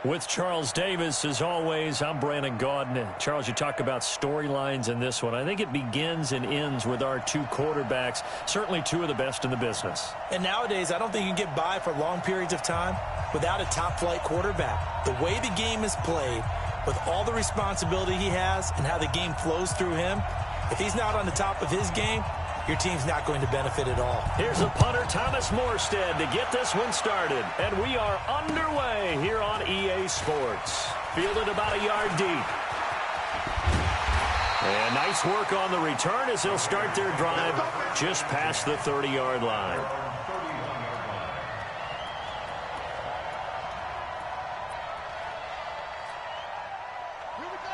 With Charles Davis, as always, I'm Brandon Gaudin. Charles, you talk about storylines in this one. I think it begins and ends with our two quarterbacks, certainly two of the best in the business. And nowadays, I don't think you can get by for long periods of time without a top-flight quarterback. The way the game is played, with all the responsibility he has and how the game flows through him, if he's not on the top of his game, your team's not going to benefit at all. Here's the punter, Thomas Morstead, to get this one started. And we are underway here on EA Sports. Fielded about a yard deep. And nice work on the return as they'll start their drive just past the 30-yard line.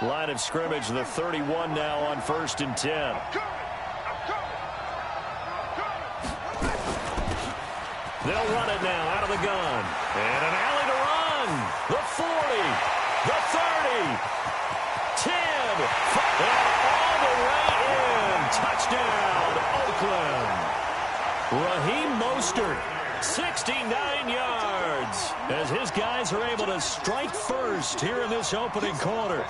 Line of scrimmage, the 31 now on 1st and 10. They'll run it now out of the gun. And an alley to run. The 40. The 30. 10. And all the way in. Touchdown, Oakland. Raheem Mostert, 69 yards. As his guys are able to strike first here in this opening quarter.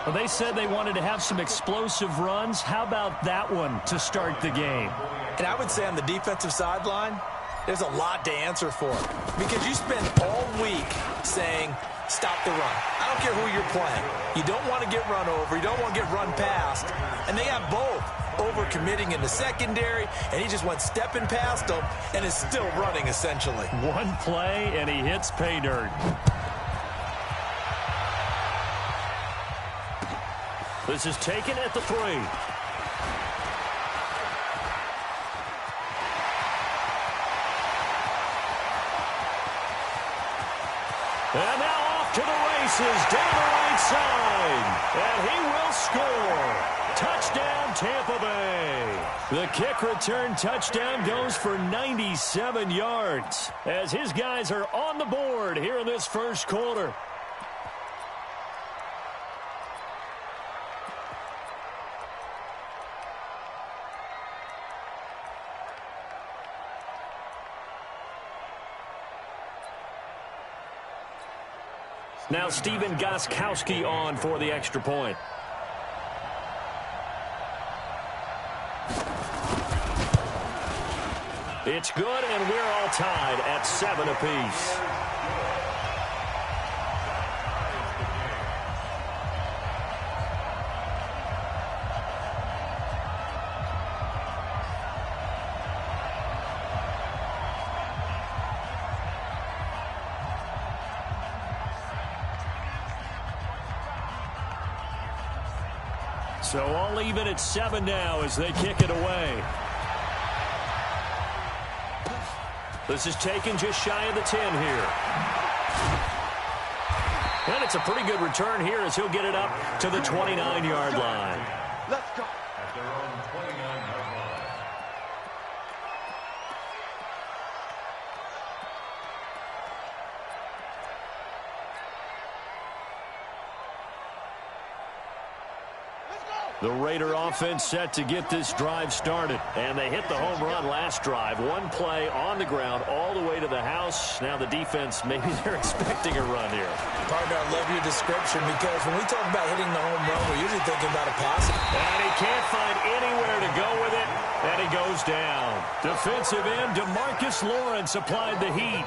Well, they said they wanted to have some explosive runs. How about that one to start the game? And I would say on the defensive sideline, there's a lot to answer for. Because you spend all week saying, stop the run. I don't care who you're playing. You don't want to get run over. You don't want to get run past. And they have both. Over-committing in the secondary, and he just went stepping past them and is still running, essentially. One play, and he hits pay dirt. This is taken at the 3. And now off to the races down the right side. And he will score. Touchdown, Tampa Bay. The kick return touchdown goes for 97 yards as his guys are on the board here in this first quarter. Now Steven Gostkowski on for the extra point. It's good, and we're all tied at 7 apiece. So all even at 7 now as they kick it away. This is taken just shy of the 10 here. And it's a pretty good return here as he'll get it up to the 29-yard line. Let's go. At their own 29-yard line. The Raider offense set to get this drive started. And they hit the home run last drive. One play on the ground all the way to the house. Now the defense, maybe they're expecting a run here. Partner, I love your description because when we talk about hitting the home run, we're usually thinking about a passing. And he can't find anywhere to go with it. And he goes down. Defensive end DeMarcus Lawrence applied the heat.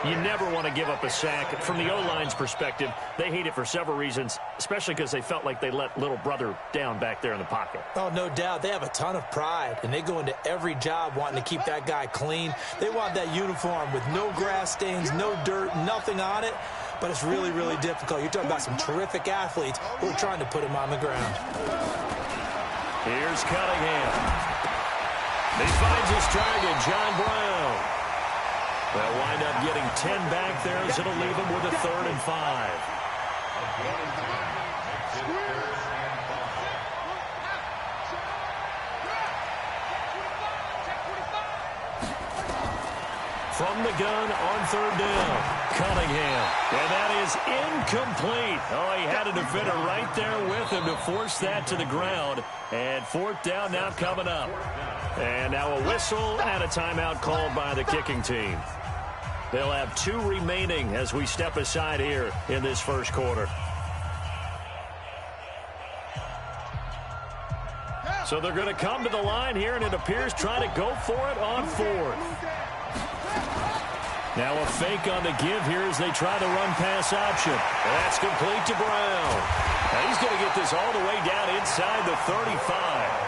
You never want to give up a sack. From the O-line's perspective, they hate it for several reasons, especially because they felt like they let little brother down back there in the pocket. Oh, no doubt. They have a ton of pride, and they go into every job wanting to keep that guy clean. They want that uniform with no grass stains, no dirt, nothing on it. But it's really, really difficult. You're talking about some terrific athletes who are trying to put him on the ground. Here's Cunningham. He finds his target, John Brown. They'll wind up getting 10 back there as it'll leave them with a 3rd and 5. From the gun on 3rd down, Cunningham. And that is incomplete. Oh, he had a defender right there with him to force that to the ground. And 4th down now coming up. And now a whistle and a timeout called by the kicking team. They'll have 2 remaining as we step aside here in this first quarter. So they're going to come to the line here, and it appears trying to go for it on 4th. Now a fake on the give here as they try the run-pass option. That's complete to Brown. Now he's going to get this all the way down inside the 35.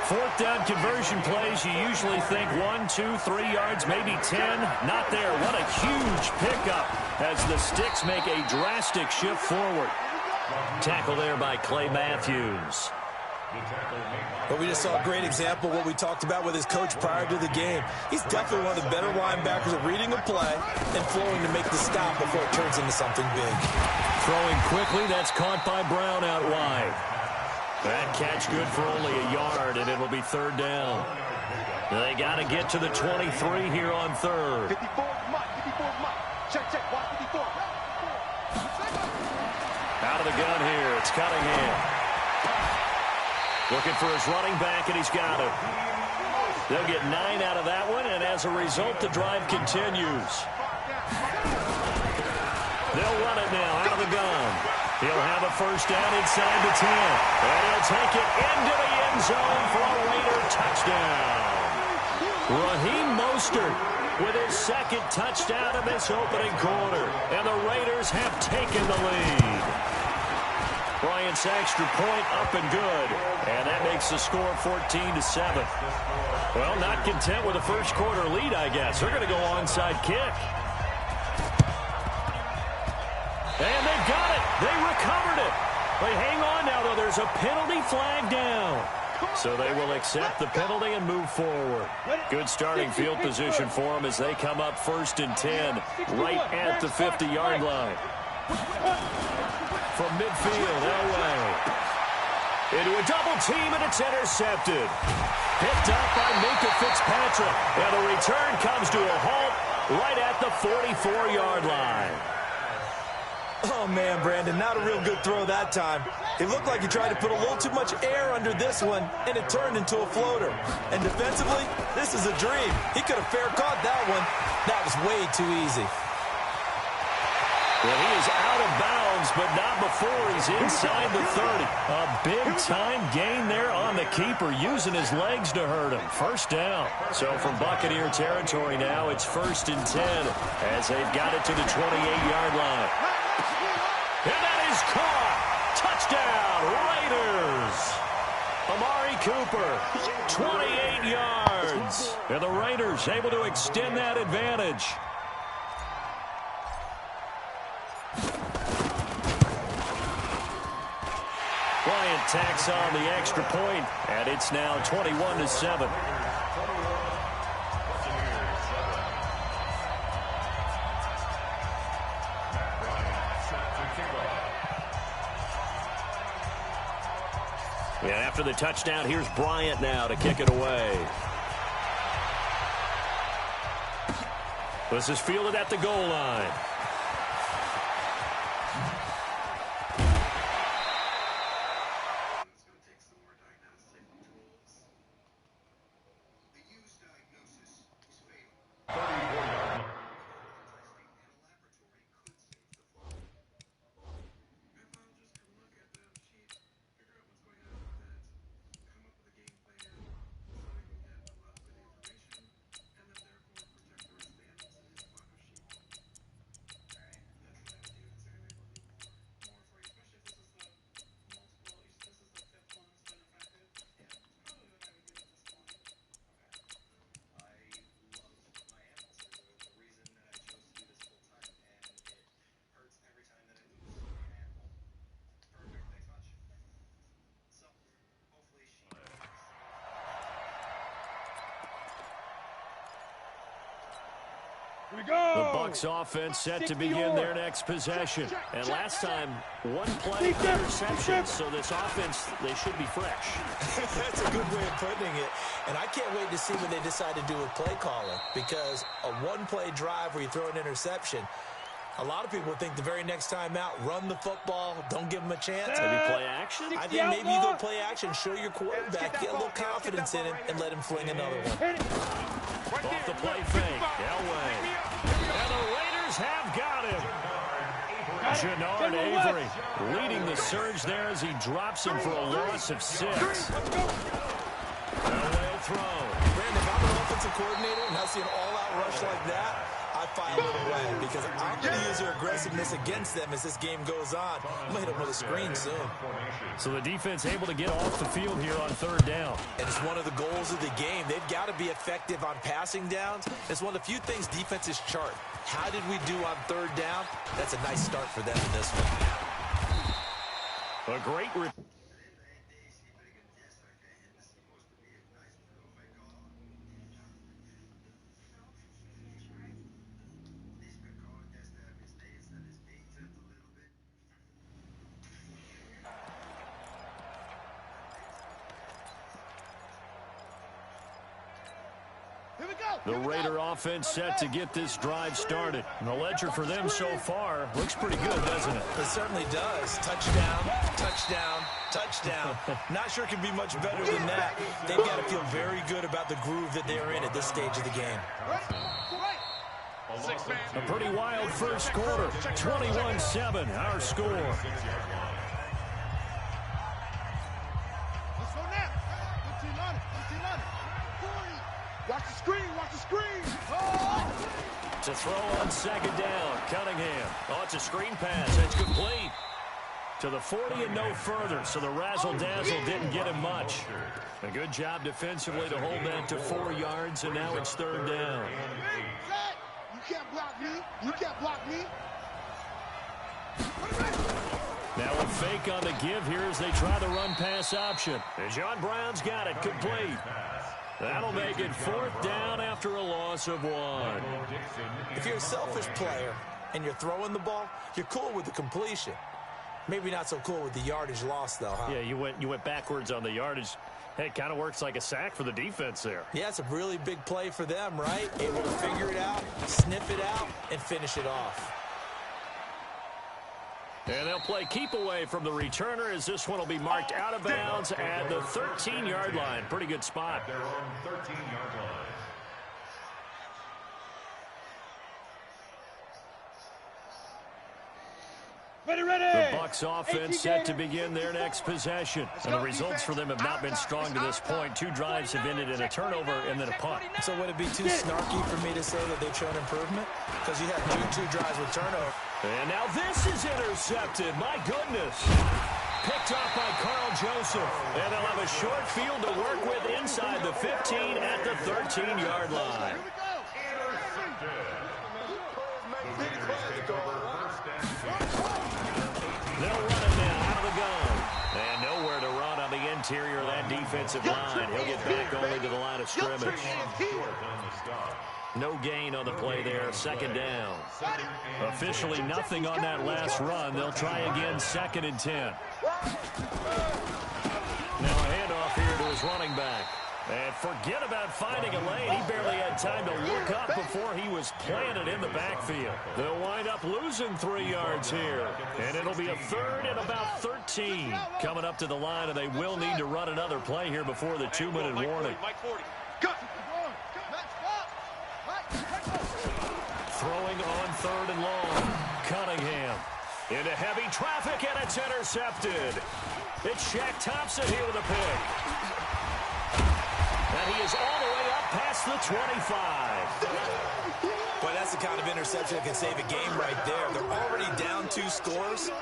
4th down conversion plays, you usually think 1, 2, 3 yards, maybe 10. Not there. What a huge pickup as the Sticks make a drastic shift forward. Tackle there by Clay Matthews. But we just saw a great example of what we talked about with his coach prior to the game. He's definitely one of the better linebackers at reading a play and flowing to make the stop before it turns into something big. Throwing quickly, that's caught by Brown out wide. That catch good for only a yard, and it'll be 3rd down. They got to get to the 23 here on 3rd. 54, check, watch 54. Out of the gun here, it's Cunningham. Looking for his running back, and he's got it. They'll get 9 out of that one, and as a result, the drive continues. They'll run it now out of the gun. He'll have a first down inside the 10. And he'll take it into the end zone for a Raider touchdown. Raheem Mostert with his 2nd touchdown in this opening quarter. And the Raiders have taken the lead. Bryant's extra point up and good. And that makes the score 14-7. Well, not content with a first quarter lead, I guess. They're going to go onside kick. And they've got it. They recovered it. They hang on now, though. There's a penalty flag down. So they will accept the penalty and move forward. Good starting field position for them as they come up 1st and 10 right at the 50-yard line. From midfield, Elway. Into a double team, and it's intercepted. Picked up by Minkah Fitzpatrick. And the return comes to a halt right at the 44-yard line. Oh, man, Brandon, not a real good throw that time. It looked like he tried to put a little too much air under this one, and it turned into a floater. And defensively, this is a dream. He could have fair caught that one. That was way too easy. Well, he is out of bounds, but not before he's inside the 30. A big-time gain there on the keeper, using his legs to hurt him. First down. So from Buccaneer territory now, it's 1st and 10 as they've got it to the 28-yard line. And that is caught. Touchdown, Raiders. Amari Cooper, 28 yards. And the Raiders able to extend that advantage. Bryant tacks on the extra point, and it's now 21-7. Yeah, after the touchdown, here's Bryant now to kick it away. This is fielded at the goal line. The Bucs offense set to begin their next possession. And last time, one play interception, so this offense, they should be fresh. That's a good way of putting it. And I can't wait to see what they decide to do with play calling, because a one-play drive where you throw an interception, a lot of people think the very next time out, run the football, don't give them a chance. Maybe play action? I think maybe you go play action, show your quarterback, get a little confidence in him, and let him fling another one. Off the play fake, Elway. defenders have got him. Jannard Avery leading the surge there as he drops him for a loss of 6. Away throw. Brandon, if I'm an offensive coordinator and I see an all-out rush like that, I file it away because I'm going to use their aggressiveness against them as this game goes on. I'm going to hit them with a screen soon. So the defense able to get off the field here on 3rd down. And it's one of the goals of the game. They've got to be effective on passing downs. It's one of the few things defenses chart. How did we do on 3rd down? That's a nice start for them in this one. A great The Raider offense set to get this drive started. And the ledger for them so far looks pretty good, doesn't it? It certainly does. Touchdown, touchdown, touchdown. Not sure it can be much better than that. They've got to feel very good about the groove that they are in at this stage of the game. A pretty wild first quarter. 21-7, our score. Let's go now. 15 on it. 15 on it. 40. Watch the screen. Watch the screen. Oh! To throw on 2nd down. Cunningham. Oh, it's a screen pass. It's complete. To the 40 and no further. So the razzle-dazzle didn't get him much. A good job defensively to hold that to 4 yards, and now it's 3rd down. You can't block me. You can't block me. Now a fake on the give here as they try the run-pass option. And John Brown's got it complete. That'll make it 4th down after a loss of 1. If you're a selfish player and you're throwing the ball, you're cool with the completion. Maybe not so cool with the yardage loss, though, huh? Yeah, you went backwards on the yardage. Hey, it kind of works like a sack for the defense there. Yeah, it's a really big play for them, right? Able to figure it out, sniff it out, and finish it off. And they'll play keep away from the returner as this one will be marked out of bounds at the 13-yard line. Pretty good spot. They're on 13-yard line. Ready, ready. The Bucs offense set to begin their next possession. And the results for them have not been strong to this point. 2 drives have ended in a turnover and then a punt. So would it be too snarky for me to say that they've shown improvement? Because you had two drives with turnover. And now this is intercepted. My goodness. Picked off by Carl Joseph. And they'll have a short field to work with inside the 15 at the 13-yard line. They'll run it now out of the gun. And nowhere to run on the interior of that defensive line. He'll get back only to the line of scrimmage. No gain on the play there. 2nd down. Officially nothing on that last run. They'll try again 2nd and 10. Now a handoff here to his running back. And forget about finding a lane. He barely had time to look up before he was planted in the backfield. They'll wind up losing 3 yards here. And it'll be a 3rd and about 13. Coming up to the line, and they will need to run another play here before the 2-minute warning. Throwing on 3rd and long. Cunningham into heavy traffic, and it's intercepted. It's Shaq Thompson here with a pick. And he is all the way up past the 25. Boy, that's the kind of interception that can save a game right there. They're already down 2 scores.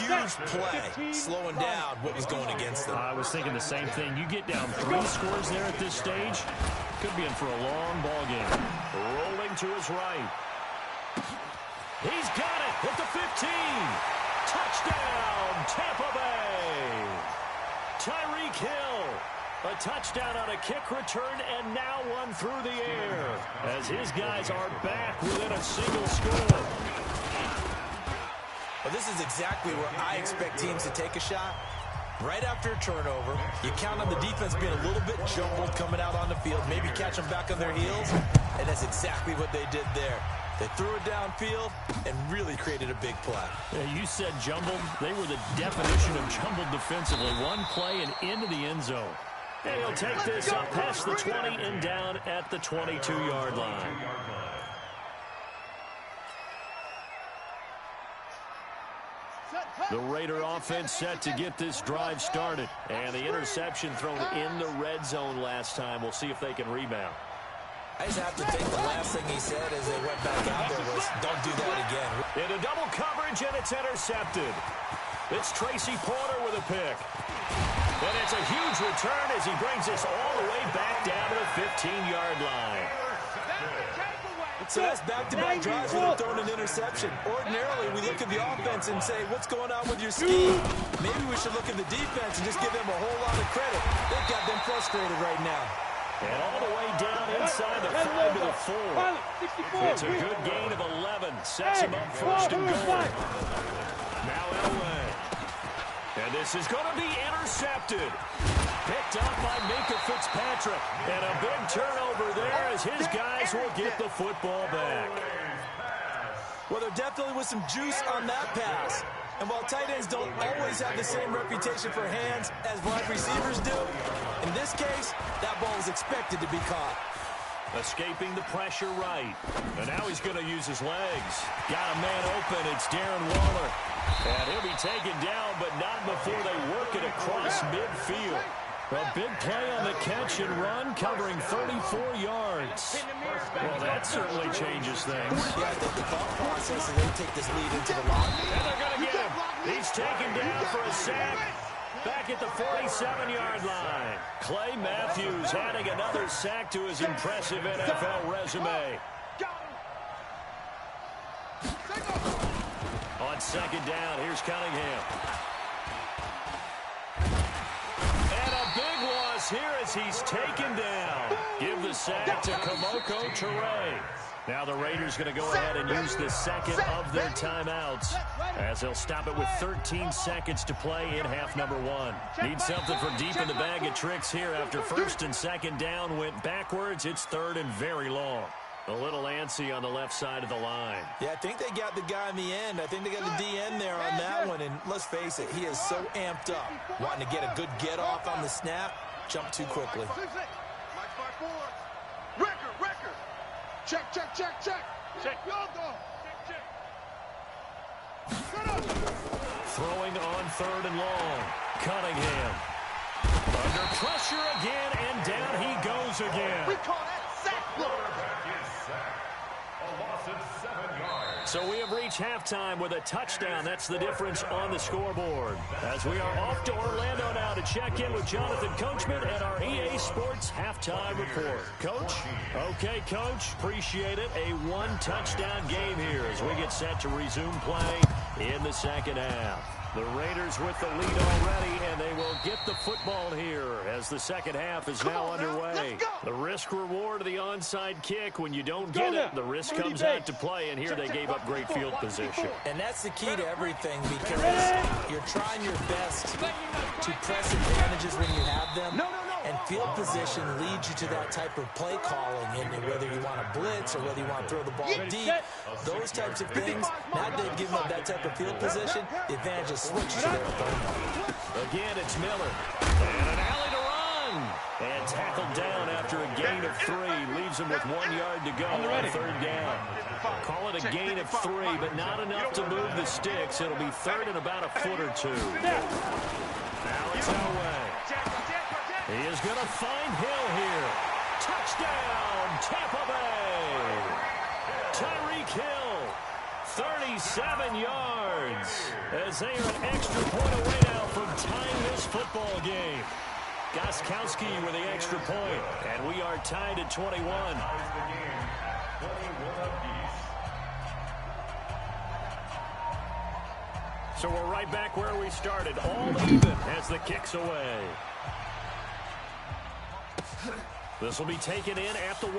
Huge play, slowing down what was going against them. I was thinking the same thing. You get down 3 scores there at this stage, could be in for a long ball game. Rolling to his right. He's got it at the 15. Touchdown, Tampa Bay. Tyreek Hill. A touchdown on a kick return, and now one through the air as his guys are back within a single score. Well, this is exactly where I expect teams to take a shot. Right after a turnover, you count on the defense being a little bit jumbled coming out on the field, maybe catch them back on their heels, and that's exactly what they did there. They threw it downfield and really created a big play. Yeah, you said jumbled. They were the definition of jumbled defensively. One play and into the end zone. And he'll take this up past the 20 and down at the 22-yard line. The Raider offense set to get this drive started. And the interception thrown in the red zone last time. We'll see if they can rebound. I just have to think the last thing he said as they went back out there was, don't do that again. Into double coverage, and it's intercepted. It's Tracy Porter with a pick. And it's a huge return as he brings us all the way back down to the 15-yard line. So that's back-to-back drives where they're throwing an interception. Ordinarily, we look at the offense and say, what's going on with your scheme? Maybe we should look at the defense and just give them a whole lot of credit. They've got them frustrated right now. And all the way down inside the 5 to the 4. It's a good gain of 11. Sets him up first and goal. Now Elway. And this is going to be intercepted. Picked up by Minka Fitzpatrick. And a big turnover there as his guys will get the football back. Well, there definitely was some juice on that pass. And while tight ends don't always have the same reputation for hands as wide receivers do, in this case, that ball is expected to be caught. Escaping the pressure right. And now he's going to use his legs. Got a man open. It's Darren Waller. And he'll be taken down, but not before they work it across midfield. A big play on the catch and run, covering 34 yards. Well, that certainly changes things. Yeah, I think the thought process is they take this lead into the locker. And they're going to get him. He's taken down for a sack. Back at the 47-yard line. Clay Matthews adding another sack to his impressive NFL resume. On second down, here's Cunningham. And a big loss here as he's taken down. Give the sack to Kamoko Toure. Now the Raiders going to go ahead and use the second of their timeouts as they'll stop it with 13 seconds to play in half number 1. Need something from deep in the bag of tricks here after first and second down went backwards. It's third and very long. A little antsy on the left side of the line. Yeah, I think they got the guy in the end. I think they got the DN there on that one. And let's face it, he is so amped up. Wanting to get a good get-off on the snap, jump too quickly. Check, check, check, check. Check. Throwing on third and long. Cunningham. Under pressure again, and down he goes again. We call that sack block. A loss of 7 yards. So we have reached halftime with a touchdown. That's the difference on the scoreboard. As we are off to Orlando now to check in with Jonathan Coachman at our EA Sports Halftime Report. Coach? Okay, Coach. Appreciate it. A one-touchdown game here as we get set to resume play in the second half. The Raiders with the lead already, and they will get the football here as the second half is now underway. The risk-reward of the onside kick, when you don't get it, the risk comes out to play, and here they gave up great field position. And that's the key to everything because you're trying your best to press advantages when you have them. And field position leads you to that type of play calling, and whether you want to blitz or whether you want to throw the ball deep, those types of things. Now that they've given up that type of field position, the advantage is switched to their opponent. Again, it's Miller. And an alley to run. And tackled down after a gain of 3. Leaves him with 1 yard to go on third down. Call it a gain of 3, but not enough to move the sticks. It'll be third and about a foot or 2. Now it's Elway. He is going to find Hill here. Touchdown, Tampa Bay. Tyreek Hill, 37 yards. As they are an extra point away now from tying this football game. Gostkowski with the extra point. And we are tied at 21. So we're right back where we started. All even as the kick's away. This will be taken in at the 1.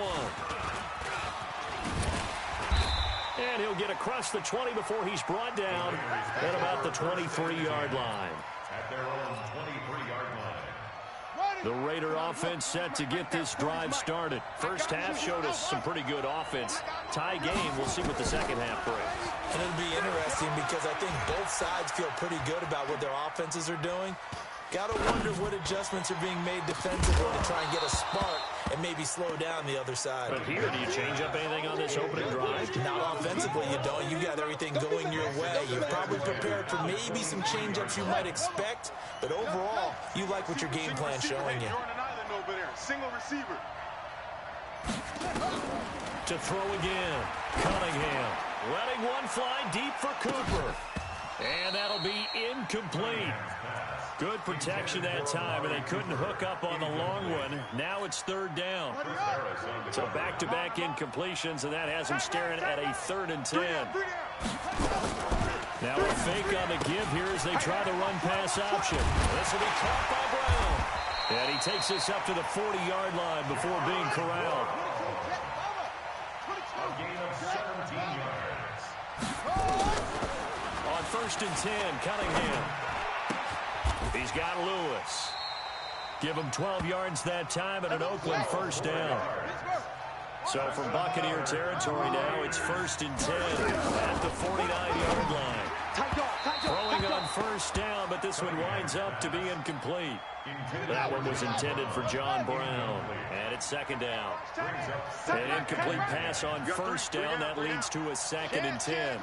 And he'll get across the 20 before he's brought down at about the 23-yard line. At their own 23-yard line. The Raider offense set to get this drive started. First half showed us some pretty good offense. Tie game. We'll see what the second half brings. And it'll be interesting because I think both sides feel pretty good about what their offenses are doing. Got to wonder what adjustments are being made defensively to try and get a spark and maybe slow down the other side. But here, do you change up anything on this opening drive? Not offensively, you don't. You got everything going your way. You're probably prepared for maybe some change-ups you might expect, but overall, you like what your game plan's showing you. Single receiver. To throw again. Cunningham letting one fly deep for Cooper. And that'll be incomplete. Good protection that time, and they couldn't hook up on the long one. Now it's third down. So back-to-back incompletions, and that has them staring at a 3rd and 10. Now a fake on the give here as they try the run-pass option. This will be caught by Brown. And he takes this up to the 40-yard line before being corralled. A gain of 17 yards. On 1st and 10, Cunningham. He's got Lewis. Give him 12 yards that time and an Oakland first down. So from Buccaneer territory now, it's 1st and 10 at the 49-yard line. Throwing on first down, but this one winds up to be incomplete. That one was intended for John Brown. And it's 2nd down. An incomplete pass on first down. That leads to a 2nd and 10.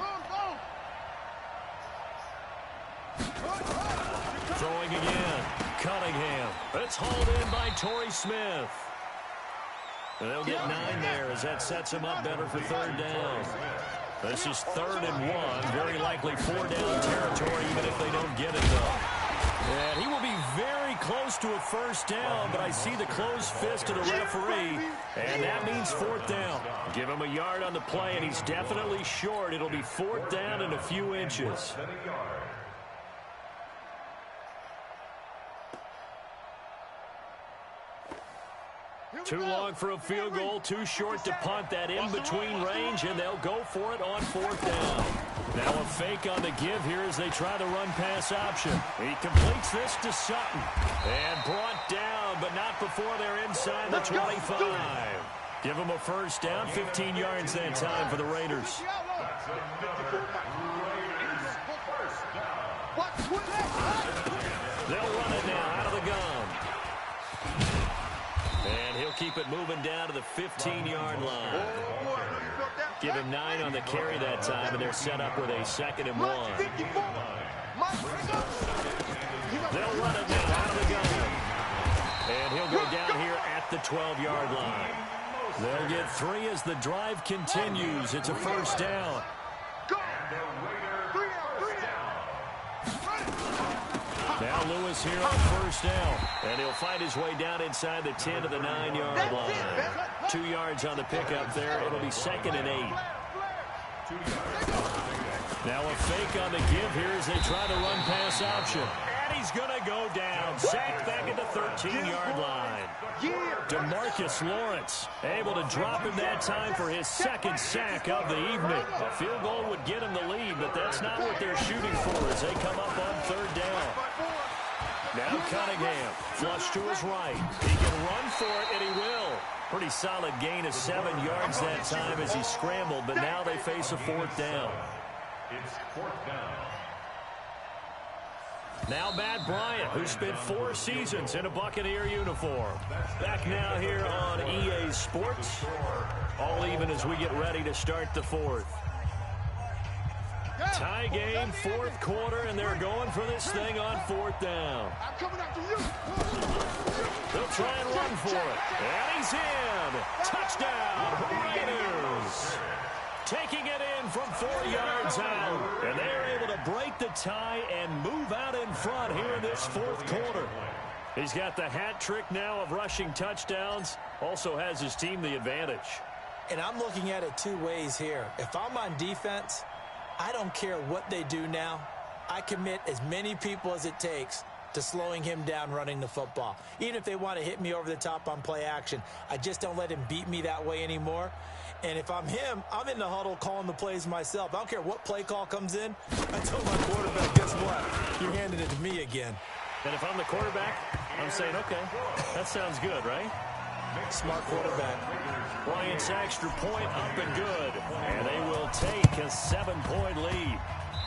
Throwing again. Cunningham. It's hauled in by Torrey Smith. And they'll get 9 there as that sets them up better for 3rd down. This is 3rd and 1. Very likely 4-down territory even if they don't get it, though. And he will be very close to a first down, but I see the closed fist of the referee, and that means 4th down. Give him a yard on the play, and he's definitely short. It'll be 4th down and a few inches. Too long for a field goal, too short to punt. That in-between range, and they'll go for it on 4th down. Now a fake on the give here as they try the run-pass option. He completes this to Sutton. And brought down, but not before they're inside the 25. Give them a first down, 15 yards that time for the Raiders. They'll run it now out of the gun. And he'll keep it moving down to the 15-yard line. Give him 9 on the carry that time, and they're set up with a 2nd and 1. They'll run it now out of the gun. And he'll go down here at the 12-yard line. They'll get 3 as the drive continues. It's a first down. Now Lewis here on first down. And he'll find his way down inside the 10 to the 9-yard line. 2 yards on the pickup there. It'll be 2nd and 8. Now a fake on the give here as they try the run-pass option. And he's going to go down. Sacked back at the 13-yard line. DeMarcus Lawrence able to drop him that time for his 2nd sack of the evening. A field goal would get him the lead, but that's not what they're shooting for as they come up on 3rd down. Now Cunningham, flush to his right. He can run for it, and he will. Pretty solid gain of 7 yards that time as he scrambled, but now they face a 4th down. It's 4th down. Now Matt Bryant, who spent 4 seasons in a Buccaneer uniform. Back now here on EA Sports. All even as we get ready to start the 4th. Tie game, 4th quarter, and they're going for this thing on 4th down. They'll try and run for it. And he's in. Touchdown, Raiders. Taking it in from 4 yards out. And they're able to break the tie and move out in front here in this 4th quarter. He's got the hat trick now of rushing touchdowns. Also has his team the advantage. And I'm looking at it 2 ways here. If I'm on defense, I don't care what they do now. I commit as many people as it takes to slowing him down running the football. Even if they want to hit me over the top on play action, I just don't let him beat me that way anymore. And if I'm him, I'm in the huddle calling the plays myself. I don't care what play call comes in. I told my quarterback, guess what? You're handing it to me again. And if I'm the quarterback, I'm saying, okay, that sounds good, right? Smart quarterback. Bryant's extra point up and good. And they will take a 7-point lead.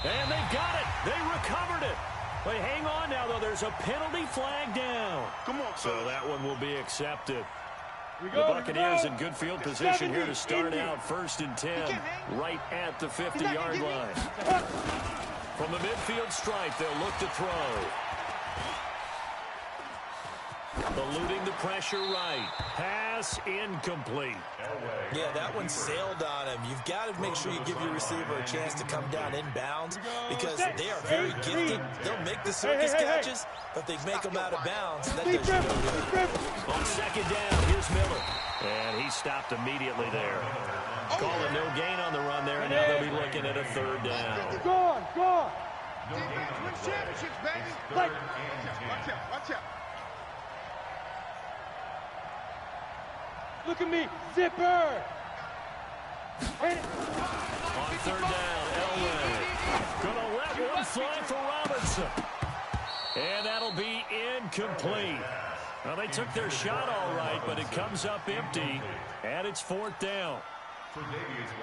And they've got it. They recovered it. But hang on now, though. There's a penalty flag down. Come on, so that one will be accepted. We The go, Buccaneers in good field position here to start 70, out 1st and 10, right at the 50-yard line. From the midfield stripe, they'll look to throw. Eluding the pressure right. Pass incomplete. Yeah, that one sailed on him. You've got to make sure you give your receiver a chance to come down inbounds because they are very gifted. They'll make the circus catches, but they make them out of bounds. That does you no good. On 2nd down, here's Miller. And he stopped immediately there. Call it no gain on the run there, and now they'll be looking at a 3rd down. Go on, go on. Win championships, baby. Watch out, watch out. Look at me, zipper. On 3rd down, Elway. Gonna let one fly for Robinson. And that'll be incomplete. Well, they took their shot all right, but it comes up empty, and it's 4th down.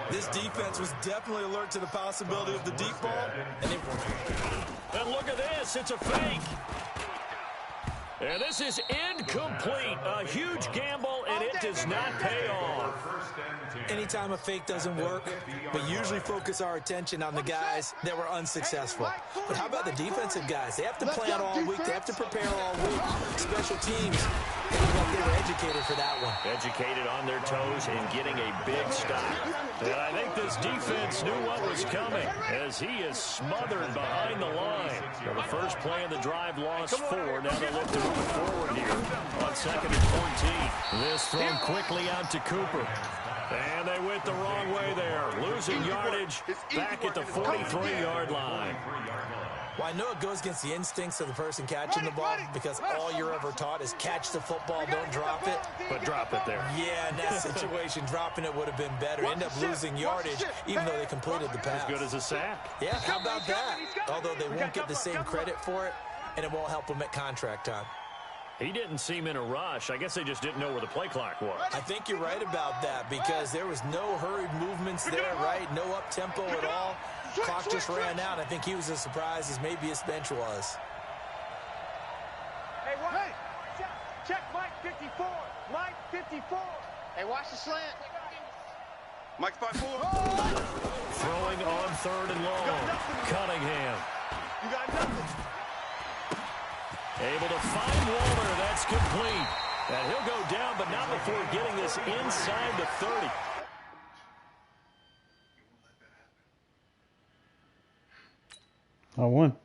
This defense was definitely alert to the possibility of the deep ball, and it worked. And look at this, it's a fake. And this is incomplete. A huge gamble, and it does not pay off. Anytime a fake doesn't work, we usually focus our attention on the guys that were unsuccessful. But how about the defensive guys? They have to plan all week. They have to prepare all week. Special teams, they look like they were educated for that one. Educated on their toes and getting a big stop. And I think this defense knew what was coming as he is smothered behind the line. Now the first play of the drive lost 4. Now they look to move forward here on 2nd and 14. This thrown quickly out to Cooper. And they went the wrong way there. Losing yardage back at the 43-yard line. Well, I know it goes against the instincts of the person catching the ball because all you're ever taught is catch the football, don't drop it. But drop it there. Yeah, in that situation, dropping it would have been better. End up losing yardage even though they completed the pass. As good as a sack. Yeah, how about that? Although they won't get the same credit for it, and it won't help them at contract time. He didn't seem in a rush. I guess they just didn't know where the play clock was. I think you're right about that because there was no hurried movements there, right? No up-tempo at all. Clock just ran out. I think he was as surprised as maybe his bench was. Hey, check Mike 54. Mike 54. Hey, watch the slant. Mike 54. Throwing on 3rd and long. Cunningham. You got nothing. Able to find Waller. That's complete. And he'll go down, but not before getting this inside the 30. I won.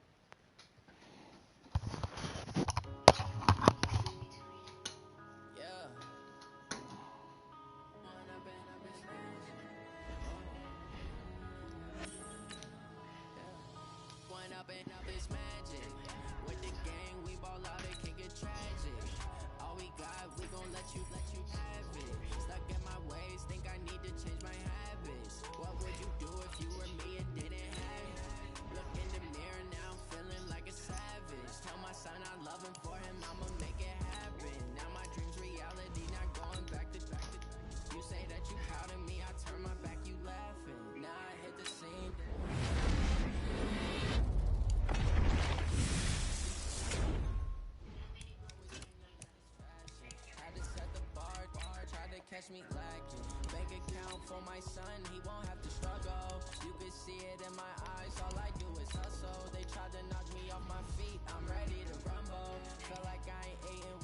Catch me lacking. Bank account for my son, he won't have to struggle. You can see it in my eyes, all I do is hustle. They tried to knock me off my feet, I'm ready to rumble. Feel like I ain't eating